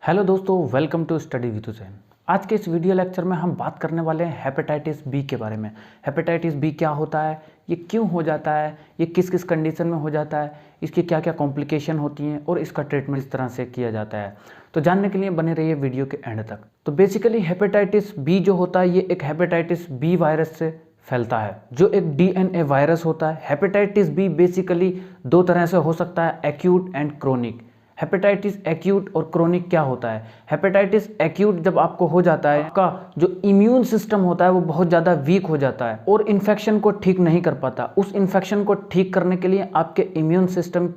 Hello दोस्तों, welcome to study with Hussain. आज के इस वीडियो लेक्चर में हम बात करने वाले हैं हेपेटाइटिस बी के बारे में। हेपेटाइटिस बी क्या होता है, ये क्यों हो जाता है, ये किस किस कंडीशन में हो जाता है, इसकी क्या क्या कॉम्प्लिकेशन होती हैं और इसका ट्रीटमेंट इस तरह से किया जाता है। तो जानने के लिए बने रहिए वीडियो के एंड तक। तो बेसिकली हेपेटाइटिस बी जो होता है ये एक हेपेटाइटिस बी वायरस से फैलता है, जो एक डीएनए वायरस होता है। हेपेटाइटिस बी बेसिकली दो तरह से हो सकता है, acute and chronic. Hepatitis acute और क्रोनिक क्या होता है? हेपेटाइटिस एक्यूट जब आपको हो जाता है, आपका जो इम्यून सिस्टम होता है वो बहुत ज़्यादा वीक हो जाता है और इन्फेक्शन को ठीक नहीं कर पाता। उस इन्फेक्शन को ठीक करने के लिए आपके इम्यून सिस्टम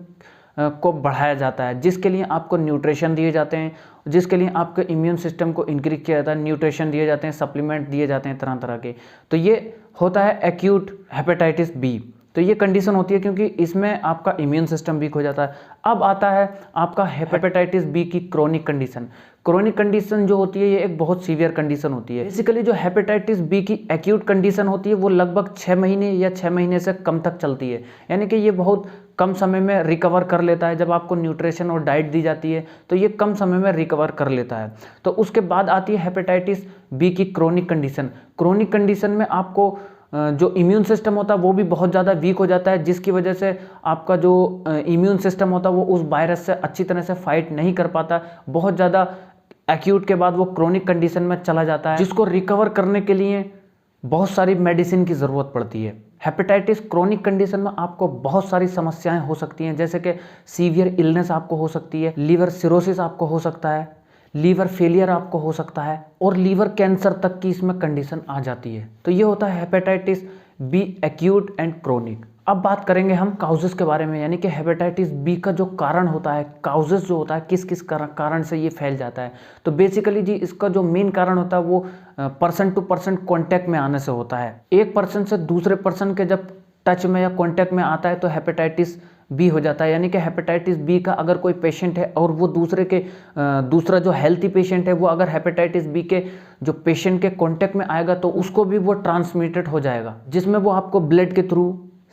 को बढ़ाया जाता है, जिसके लिए आपको न्यूट्रिशन दिए जाते हैं, जिसके लिए आपके इम्यून सिस्टम को इंक्रीज किया जाता है, न्यूट्रिशन दिए जाते हैं, सप्लीमेंट दिए जाते हैं तरह तरह के। तो ये होता है एक्यूट हेपेटाइटिस बी। तो ये कंडीशन होती है क्योंकि इसमें आपका इम्यून सिस्टम वीक हो जाता है। अब आता है आपका हेपेटाइटिस बी की क्रोनिक कंडीशन। क्रोनिक कंडीशन जो होती है ये एक बहुत सीवियर कंडीशन होती है। बेसिकली जो हेपेटाइटिस बी की एक्यूट कंडीशन होती है वो लगभग 6 महीने या 6 महीने से कम तक चलती है, यानी कि ये बहुत कम समय में रिकवर कर लेता है। जब आपको न्यूट्रिशन और डाइट दी जाती है तो ये कम समय में रिकवर कर लेता है। तो उसके बाद आती है हेपेटाइटिस बी की क्रोनिक कंडीशन। क्रोनिक कंडीशन में आपको जो इम्यून सिस्टम होता है वो भी बहुत ज़्यादा वीक हो जाता है, जिसकी वजह से आपका जो इम्यून सिस्टम होता है वो उस वायरस से अच्छी तरह से फाइट नहीं कर पाता। बहुत ज़्यादा एक्यूट के बाद वो क्रोनिक कंडीशन में चला जाता है, जिसको रिकवर करने के लिए बहुत सारी मेडिसिन की ज़रूरत पड़ती है। हेपेटाइटिस क्रोनिक कंडीशन में आपको बहुत सारी समस्याएं हो सकती हैं, जैसे कि सीवियर इलनेस आपको हो सकती है, लीवर सिरोसिस आपको हो सकता है, लीवर फेलियर आपको हो सकता है और लीवर कैंसर तक की इसमें कंडीशन आ जाती है। तो ये होता है hepatitis B acute and chronic. अब बात करेंगे हम काउजेस के बारे में, यानी कि हेपेटाइटिस बी का जो कारण होता है, काउजेस जो होता है, किस किस कारण से ये फैल जाता है। तो बेसिकली जी इसका जो मेन कारण होता है वो पर्सन टू पर्सन कॉन्टैक्ट में आने से होता है। एक पर्सन से दूसरे पर्सन के जब टच में या कॉन्टैक्ट में आता है तो हेपेटाइटिस बी हो जाता है। यानी कि हेपेटाइटिस बी का अगर कोई पेशेंट है और वो दूसरा जो हेल्थी पेशेंट है वो अगर हेपेटाइटिस बी के जो पेशेंट के कांटेक्ट में आएगा तो उसको भी वो ट्रांसमिटेड हो जाएगा, जिसमें वो आपको ब्लड के थ्रू,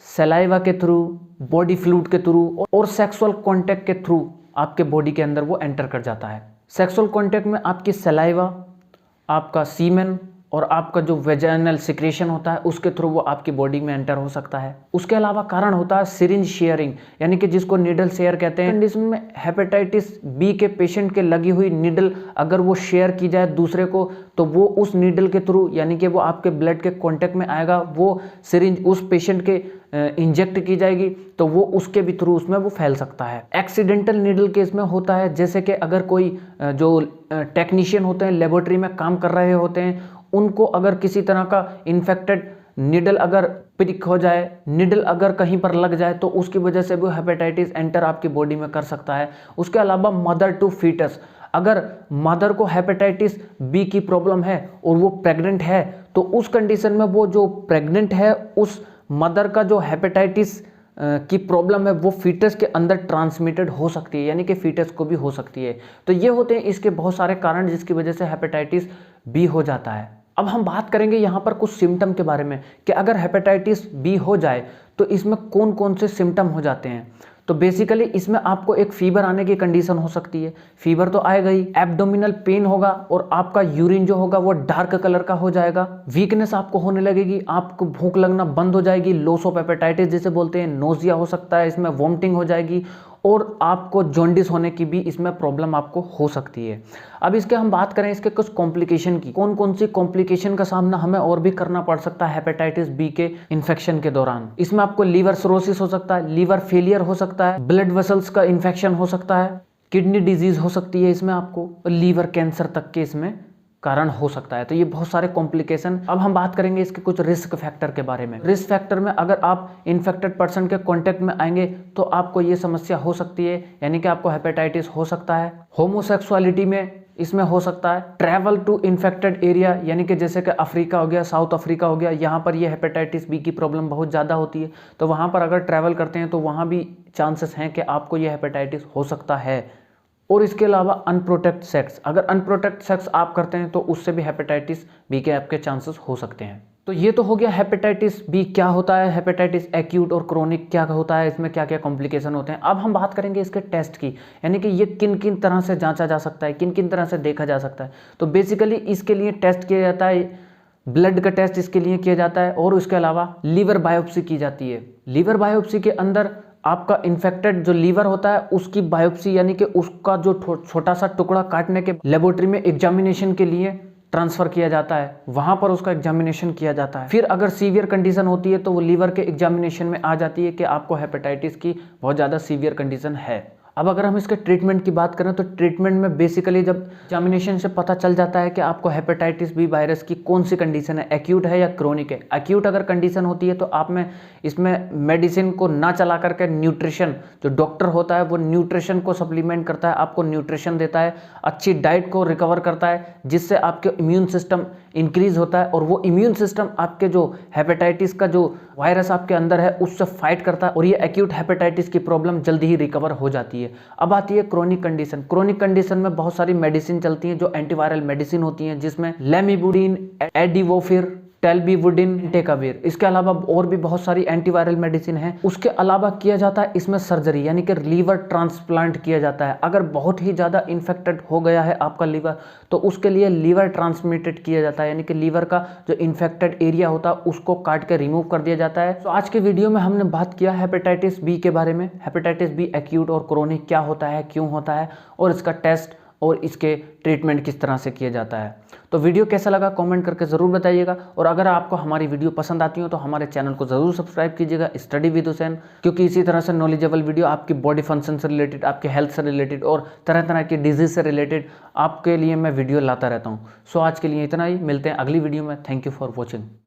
सलाइवा के थ्रू, बॉडी फ्लूइड के थ्रू और सेक्सुअल कांटेक्ट के थ्रू आपके बॉडी के अंदर वो एंटर कर जाता है। सेक्सुअल कांटेक्ट में आपकी सलाइवा, आपका सीमेन और आपका जो वेजाइनल सिक्रेशन होता है उसके थ्रू वो आपकी बॉडी में एंटर हो सकता है। उसके अलावा कारण होता है सिरिंज शेयरिंग, यानी कि जिसको नीडल शेयर कहते हैं। कंडीशन में हेपेटाइटिस बी के पेशेंट के लगी हुई नीडल अगर वो शेयर की जाए दूसरे को तो वो उस नीडल के थ्रू, यानी कि वो आपके ब्लड के कॉन्टेक्ट में आएगा, वो सिरिंज उस पेशेंट के इंजेक्ट की जाएगी तो वो उसके भी थ्रू उसमें वो फैल सकता है। एक्सीडेंटल नीडल केस में होता है, जैसे कि अगर कोई जो टेक्नीशियन होते हैं, लेबोरेटरी में काम कर रहे होते हैं, उनको अगर किसी तरह का इन्फेक्टेड निडल अगर प्रिक हो जाए, निडल अगर कहीं पर लग जाए तो उसकी वजह से भी हेपेटाइटिस एंटर आपकी बॉडी में कर सकता है। उसके अलावा मदर टू फीटस, अगर मदर को हेपेटाइटिस बी की प्रॉब्लम है और वो प्रेग्नेंट है तो उस कंडीशन में वो जो प्रेग्नेंट है उस मदर का जो हेपेटाइटिस की प्रॉब्लम है वो फीटस के अंदर ट्रांसमिटेड हो सकती है, यानी कि फीटस को भी हो सकती है। तो ये होते हैं इसके बहुत सारे कारण जिसकी वजह से हेपेटाइटिस बी हो जाता है। अब हम बात करेंगे यहाँ पर कुछ सिम्टम के बारे में कि अगर हेपेटाइटिस बी हो जाए तो इसमें कौन कौन से सिम्टम हो जाते हैं। तो बेसिकली इसमें आपको एक फीवर आने की कंडीशन हो सकती है, फीवर तो आएगा ही, एब्डोमिनल पेन होगा और आपका यूरिन जो होगा वो डार्क कलर का हो जाएगा, वीकनेस आपको होने लगेगी, आपको भूख लगना बंद हो जाएगी, लॉस ऑफ हेपेटाइटिस जिसे बोलते हैं, नोजिया हो सकता है, इसमें वॉमिटिंग हो जाएगी और आपको जॉन्डिस होने की भी इसमें प्रॉब्लम आपको हो सकती है। अब इसके हम बात करें इसके कुछ कॉम्प्लिकेशन की, कौन कौन सी कॉम्प्लिकेशन का सामना हमें और भी करना पड़ सकता है हेपेटाइटिस बी के इन्फेक्शन के दौरान। इसमें आपको लीवर सिरोसिस हो सकता है, लीवर फेलियर हो सकता है, ब्लड वेसल्स का इन्फेक्शन हो सकता है, किडनी डिजीज हो सकती है इसमें आपको, लीवर कैंसर तक के इसमें कारण हो सकता है। तो ये बहुत सारे कॉम्प्लिकेशन। अब हम बात करेंगे इसके कुछ रिस्क फैक्टर के बारे में। रिस्क फैक्टर में अगर आप इन्फेक्टेड पर्सन के कांटेक्ट में आएंगे तो आपको ये समस्या हो सकती है, यानी कि आपको हेपेटाइटिस हो सकता है। होमोसेक्सुअलिटी में इसमें हो सकता है। ट्रैवल टू इन्फेक्टेड एरिया, यानी कि जैसे कि अफ्रीका हो गया, साउथ अफ्रीका हो गया, यहाँ पर ये हेपेटाइटिस बी की प्रॉब्लम बहुत ज़्यादा होती है। तो वहाँ पर अगर ट्रैवल करते हैं तो वहाँ भी चांसेस हैं कि आपको ये हेपेटाइटिस हो सकता है। और इसके अलावा अनप्रोटेक्ट सेक्स, अगर अनप्रोटेक्ट सेक्स आप करते हैं तो उससे भी हेपेटाइटिस बी के आपके चांसेस हो सकते हैं। तो ये तो हो गया हेपेटाइटिस बी क्या होता है, हेपेटाइटिस एक्यूट और क्रोनिक क्या होता है, इसमें क्या क्या कॉम्प्लिकेशन होते हैं। अब हम बात करेंगे इसके टेस्ट की, यानी कि ये किन किन तरह से जांचा जा सकता है, किन किन तरह से देखा जा सकता है। तो बेसिकली इसके लिए टेस्ट किया जाता है, ब्लड का टेस्ट इसके लिए किया जाता है, और उसके अलावा लीवर बायोप्सी की जाती है। लीवर बायोप्सी के अंदर आपका इन्फेक्टेड जो लीवर होता है उसकी बायोप्सी, यानी कि उसका जो छोटा सा टुकड़ा काटने के लेबोरेटरी में एग्जामिनेशन के लिए ट्रांसफ़र किया जाता है, वहाँ पर उसका एग्जामिनेशन किया जाता है। फिर अगर सीवियर कंडीशन होती है तो वो लीवर के एग्जामिनेशन में आ जाती है कि आपको हेपेटाइटिस की बहुत ज़्यादा सीवियर कंडीशन है। अब अगर हम इसके ट्रीटमेंट की बात करें तो ट्रीटमेंट में बेसिकली जब एग्जामिनेशन से पता चल जाता है कि आपको हेपेटाइटिस बी वायरस की कौन सी कंडीशन है, एक्यूट है या क्रोनिक है। एक्यूट अगर कंडीशन होती है तो आप में इसमें मेडिसिन को ना चला करके न्यूट्रिशन, जो डॉक्टर होता है वो न्यूट्रिशन को सप्लीमेंट करता है, आपको न्यूट्रिशन देता है, अच्छी डाइट को रिकवर करता है, जिससे आपके इम्यून सिस्टम इंक्रीज होता है, और वो इम्यून सिस्टम आपके जो हेपेटाइटिस का जो वायरस आपके अंदर है उससे फाइट करता है, और ये एक्यूट हेपेटाइटिस की प्रॉब्लम जल्दी ही रिकवर हो जाती है। अब आती है क्रोनिक कंडीशन। क्रोनिक कंडीशन में बहुत सारी मेडिसिन चलती हैं जो एंटीवायरल मेडिसिन होती हैं, जिसमें लेमिबुडिन, एडिवोफिर, टेल्बिवुडिन, टेकावीर, इसके अलावा और भी बहुत सारी एंटीवायरल मेडिसिन है। उसके अलावा किया जाता है इसमें सर्जरी, यानी कि लीवर ट्रांसप्लांट किया जाता है। अगर बहुत ही ज़्यादा इन्फेक्टेड हो गया है आपका लीवर तो उसके लिए लीवर ट्रांसमिटेड किया जाता है, यानी कि लीवर का जो इन्फेक्टेड एरिया होता है उसको काट के रिमूव कर दिया जाता है। तो आज के वीडियो में हमने बात किया हेपेटाइटिस बी के बारे में। हेपेटाइटिस बी एक्यूट और क्रोनिक क्या होता है, क्यों होता है, और इसका टेस्ट और इसके ट्रीटमेंट किस तरह से किया जाता है। तो वीडियो कैसा लगा कमेंट करके ज़रूर बताइएगा, और अगर आपको हमारी वीडियो पसंद आती हो तो हमारे चैनल को ज़रूर सब्सक्राइब कीजिएगा, स्टडी विद हुसैन, क्योंकि इसी तरह से नॉलेजेबल वीडियो आपकी बॉडी फंक्शन से रिलेटेड, आपके हेल्थ से रिलेटेड और तरह तरह की डिजीज़ से रिलेटेड आपके लिए मैं वीडियो लाता रहता हूँ। सो आज के लिए इतना ही, मिलते हैं अगली वीडियो में। Thank you for watching.